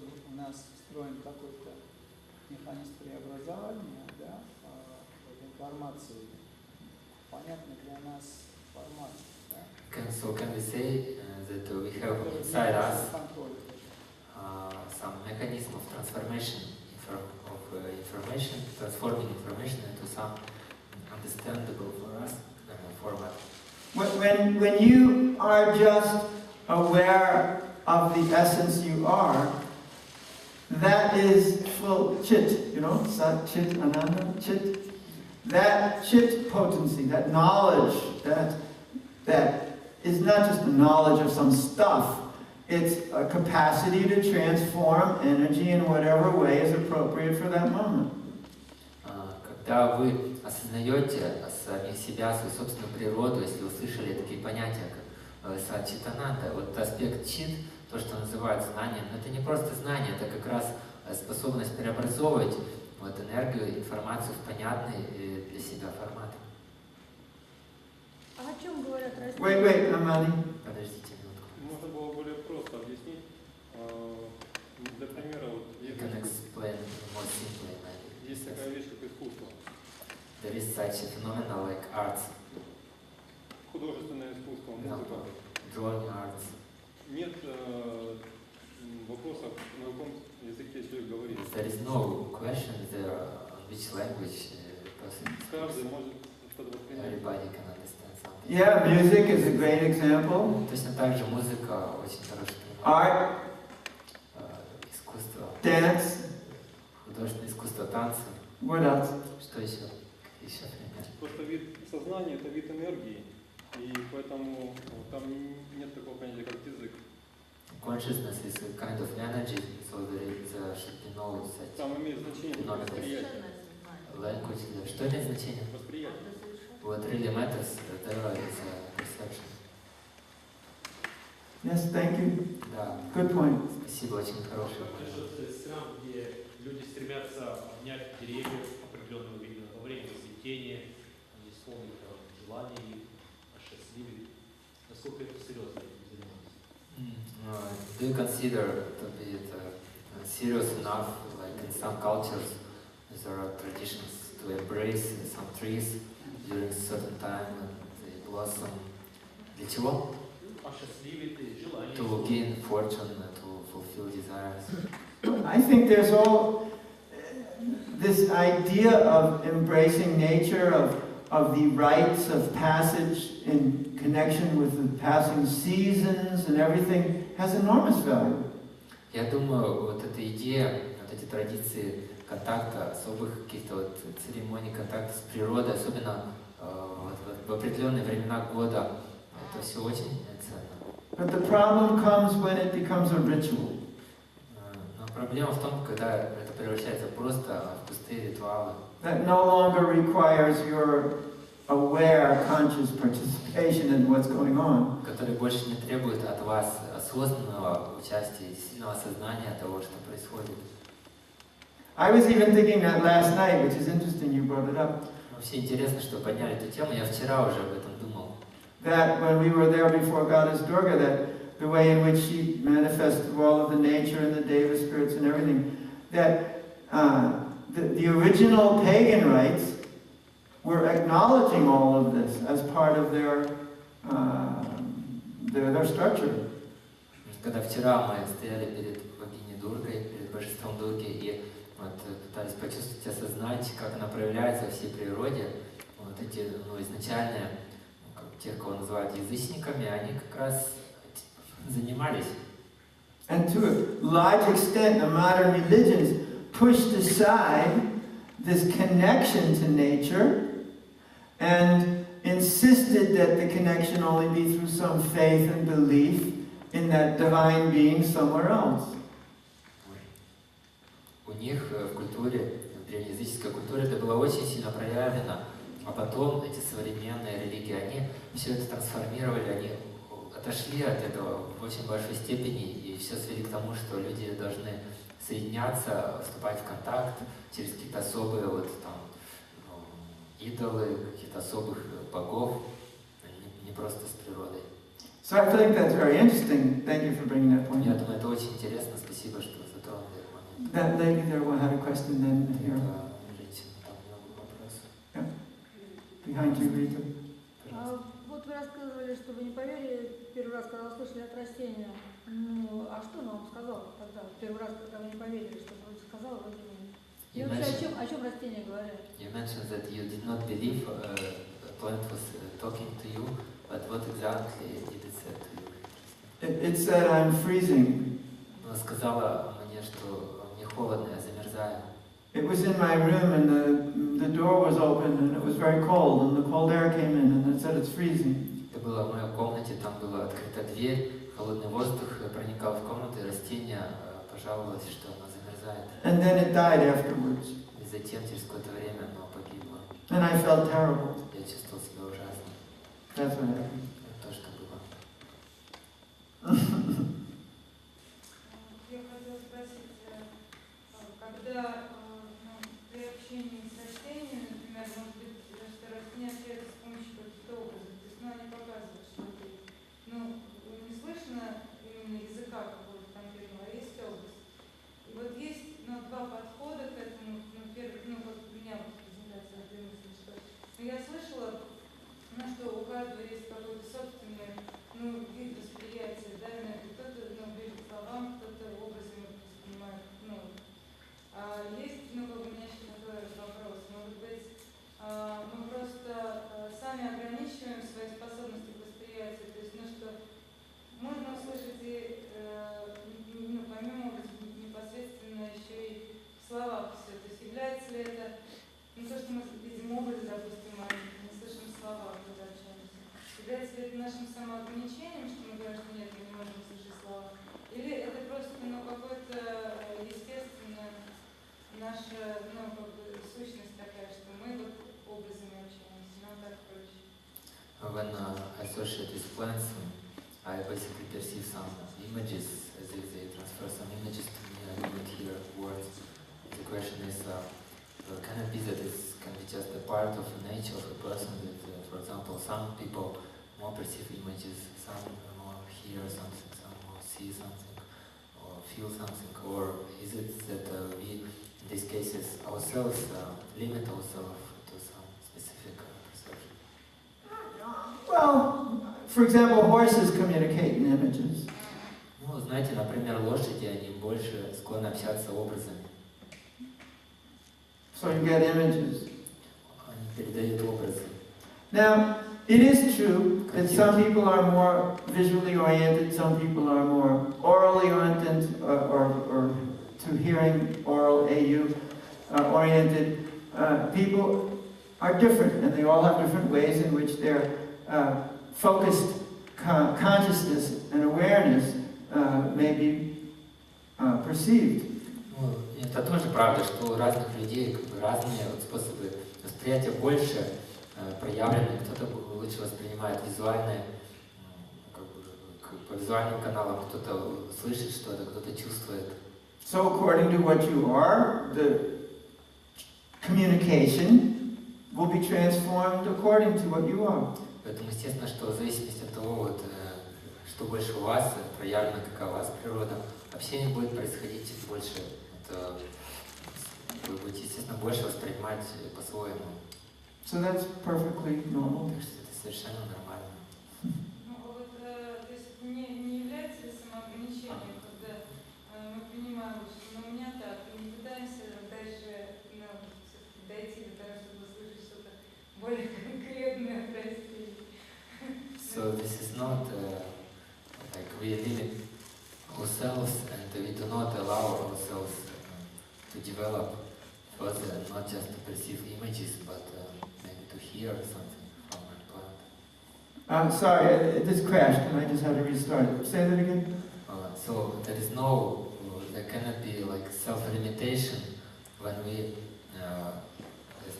что у нас встроен какой-то механизм преобразования, да, информации, понятно для нас информации. Да? So can we say that we have inside us some mechanism of transformation of information, transforming information into some understandable for us format. When you are just aware of the essence you are, that is full chit, you know, sat chit ananda chit. That chit potency, that knowledge, that is not just the knowledge of some stuff. It's a capacity to transform energy in whatever way is appropriate for that moment. Когда вы осознаете сами себя, свою собственную природу, если услышали такие понятия, как сат-чит-ананда, вот аспект чит, то, что называют знанием, это не просто знание, это как раз способность преобразовывать вот энергию, информацию в понятный для себя формат. А о чем говорят разницы? Wait, Amani. Подождите минутку. Можно было более просто объяснить. Для примера, вот You can explain more simply, maybe. есть такая вещь, как искусство. There is such a phenomenon like arts, Художественное искусство, музыка. drawing arts. Нет вопросов, на каком языке человек говорит. There is no question there on which language person Каждый speaks. может что-то воспринять. Everybody can understand something. Yeah, music is a great example. Точно так же музыка очень хороший пример. Art, Искусство, dance. художественное искусство, танцы. What else? Что еще? Еще пример. Просто вид сознания – это вид энергии, и поэтому там нет такого понятия, как язык. Consciousness is a kind of energy, so there should be no such Там имеет значение только восприятие. language there. Что имеет значение? Восприятие. What really matters there is perception. Yes, thank you. Да, Good point. спасибо, очень хороший. Стран, где люди стремятся обнять деревья определенного временного времени, цветения, исполнить желания, осчастливить. Насколько это серьезно занимается? Do you consider to be serious enough, like in some cultures, there are traditions to embrace some trees during a certain time and they blossom? Для чего? Осчастливить желания. To gain fortune, to fulfill desires. I think there's all this idea of embracing nature, of the rites of passage in connection with the passing seasons and everything has enormous value. Я думаю, вот эта идея, вот эти традиции контакта, особых каких-то вот церемоний контакта с природой, особенно в определенные времена года, это все очень ценно. But the problem comes when it becomes a ritual. Но проблема в том, когда это превращается просто в пустые ритуалы. That no longer requires your aware, conscious participation in what's going on. Которые больше не требуют от вас осознанного участия, сильного осознания того, что происходит. I was even thinking that last night, which is interesting you brought it up. Вообще интересно, что подняли эту тему, я вчера уже об этом думал. That when we were there before Goddess Durga, that the way in which she manifests through all of the nature and the Deva spirits and everything, that the original pagan rites were acknowledging all of this as part of their structure. Когда вчера мы стояли перед богиней Дургой, перед божеством Дурги, и вот пытались почувствовать, осознать, как она проявляется во всей природе, вот эти изначальные, тех, кого называют язычниками, они как раз занимались. And to a large extent, the modern religions pushed aside this connection to nature and insisted that the connection only be through some faith and belief in that divine being somewhere else. У них в культуре, в древнеязыческой культуре это было очень сильно проявлено, а потом эти современные религии, они все это трансформировали, они отошли от этого в очень большой степени и все свели к тому, что люди должны соединяться, вступать в контакт через какие-то особые вот там идолы, каких-то особых богов, не просто с природой. So I think that's very interesting. Thank you for bringing that point Я up. думаю, это очень интересно. Спасибо, что вы затронули этот момент. That lady there had a question then here. Женщина, там много вопросов. Behind you, Rita. Вот вы рассказывали, что вы не поверили первый раз, когда услышали от растения. Ну, а что он вам сказал тогда? Первый раз, когда вы не поверили, что он сказал, вроде не. И вообще, о чем растения говорят? You mentioned that you did not believe a plant was talking to you, but what exactly did it say to you? It said, I'm freezing. Она сказала мне, что мне холодно, я замерзаю. It was in my room and the door was open and it was very cold and the cold air came in and it said it's freezing. Это было в моей комнате, там была открыта дверь, холодный воздух проникал в комнату, и растение пожаловалось, что оно замерзает. And then it died afterwards. И затем, через какое-то время, оно погибло. And I felt terrible. Я чувствовал себя ужасно. That's what happened. Это то, что было. Я хотела спросить, когда при общении с растениями, например, может быть, что растения общаются с помощью каких-то образов, то есть, они показывают, что не слышно именно языка какого-то конкретного, а есть образ. И вот есть два подхода к этому, первый, как у меня презентация этой мысли, что я слышала, что у каждого есть какой-то собственный вид восприятия, да, кто-то ближе к словам, кто-то образами воспринимает. Есть, у меня еще такой вопрос, может быть, мы просто сами ограничиваем свои способности к восприятию, то есть, что можно услышать и, помимо непосредственно еще и в словах все, то есть является ли это, то, что мы видим образы, допустим, а не слышим слова, когда общаемся, является ли это нашим самоограничением, что мы говорим, что нет, мы не можем слышать слова, или это просто, какое-то естественное наша, сущность такая, что мы образами общаемся, нам так проще. When I associate with plants, I basically perceive some images as if they transfer some images to me. I don't hear words. The question is, can it be that it can be just a part of the nature of a person that, for example, some people more perceive images, some more hear something, some more see something, or feel something, or is it that we, in these cases, ourselves limit ourselves to some specific perception? Well, for example, horses communicate in images. Ну, знаете, например, лошади, они больше склонны общаться образами. So you get images. Они передают образы. Now, it is true that some people are more visually oriented, some people are more orally oriented, or to hearing, oral, AU, oriented. People are different, and they all have different ways in which their focused consciousness and awareness may be perceived. Ну, это тоже правда, что у разных людей разные способы восприятия больше проявлены. Кто-то лучше воспринимает визуальные, по визуальным каналам, кто-то слышит что-то, кто-то чувствует. So according to what you are, the communication will be transformed according to what you are. Поэтому естественно, что в зависимости от того, что больше у вас проявлено, какая у вас природа, общение будет происходить больше. Вы будете, естественно, больше воспринимать по-своему. So that's perfectly normal. Так что это совершенно нормально. То есть не является ли самоограничением, когда мы понимаем, что у меня так, и не пытаемся дальше дойти до того, чтобы услышать что-то более конкретное, простите. So this is not like we limit ourselves and we do not allow ourselves to develop further, not just to perceive images, but maybe to hear something from a plant. I'm sorry, it just crashed and I just had to restart it. Say that again? So there cannot be like self-limitation when we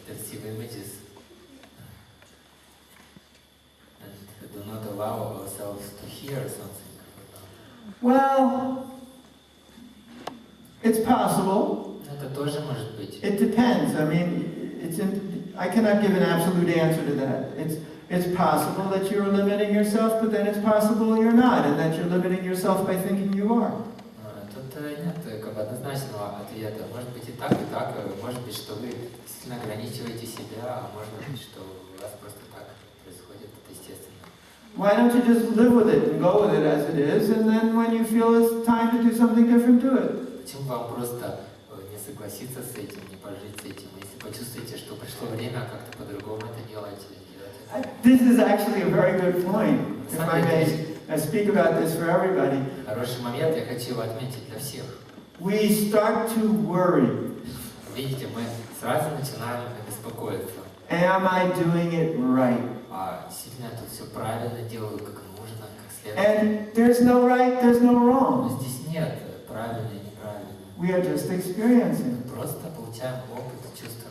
perceive images and do not allow ourselves to hear something. Well, it's possible. Это тоже может быть. It depends. I mean, I cannot give an absolute answer to that. it's possible that you're limiting yourself, but then it's possible you're not, and that you're limiting yourself by thinking you are. Тут нет как бы однозначного ответа. Может быть и так, может быть, что вы сильно ограничиваете себя, а может быть, что у вас просто так происходит, это естественно. Why don't you just live with it and go with it as it is, and then when you feel it's time to do something different, do it. Почему вам просто не согласиться с этим, не пожить с этим? Если почувствуете, что пришло время как-то по-другому это делать. This is actually a very good point, if I may speak about this for everybody. Хороший момент, я хочу его отметить для всех. We start to worry. Видите, мы сразу начинаем беспокоиться. Am I doing it right? А действительно я тут все правильно делаю, как нужно, как следует. And there's no right, there's no Но wrong. здесь нет правильно и неправильно. We are just experiencing. Мы просто получаем опыт, чувствуем.